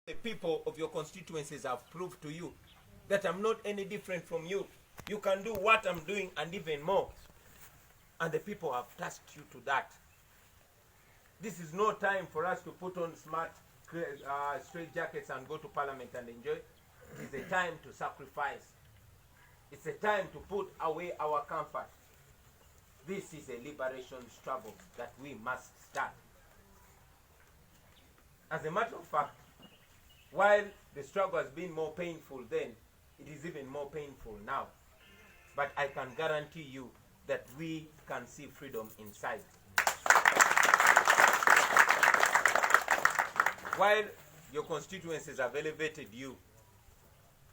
The people of your constituencies have proved to you that I'm not any different from you. You can do what I'm doing and even more. And the people have tasked you to that. This is no time for us to put on smart straight jackets and go to parliament and enjoy. It is a time to sacrifice. It's a time to put away our comfort. This is a liberation struggle that we must start. As a matter of fact, while the struggle has been more painful then, it is even more painful now. But I can guarantee you that we can see freedom inside. While your constituencies have elevated you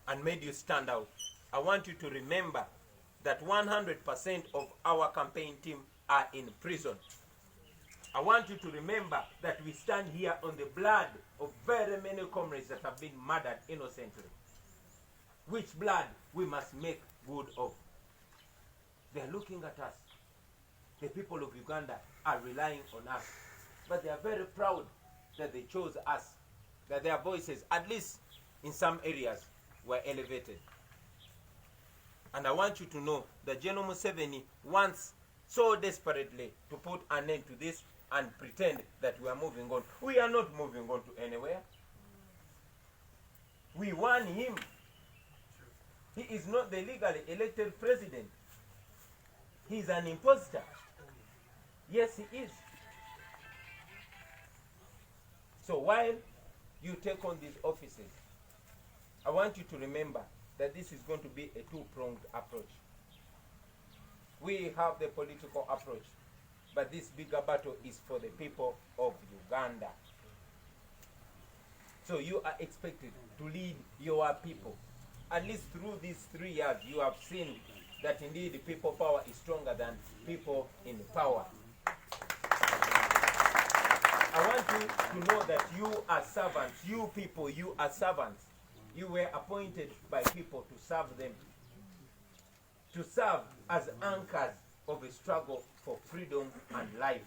and made you stand out, I want you to remember that 100% of our campaign team are in prison. I want you to remember that we stand here on the blood of very many comrades that have been murdered innocently. Which blood we must make good of. They are looking at us. The people of Uganda are relying on us. But they are very proud that they chose us, that their voices, at least in some areas, were elevated. And I want you to know that General Museveni wants so desperately to put an end to this and pretend that we are moving on. We are not moving on to anywhere. We won him. He is not the legally elected president. He is an imposter. Yes, he is. So while you take on these offices, I want you to remember that this is going to be a two-pronged approach. We have the political approach, but this bigger battle is for the people of Uganda. So you are expected to lead your people. At least through these 3 years, you have seen that indeed people power is stronger than people in power. I want you to know that you are servants. You people, you are servants. You were appointed by people to serve them. To serve as anchors of a struggle for freedom and life.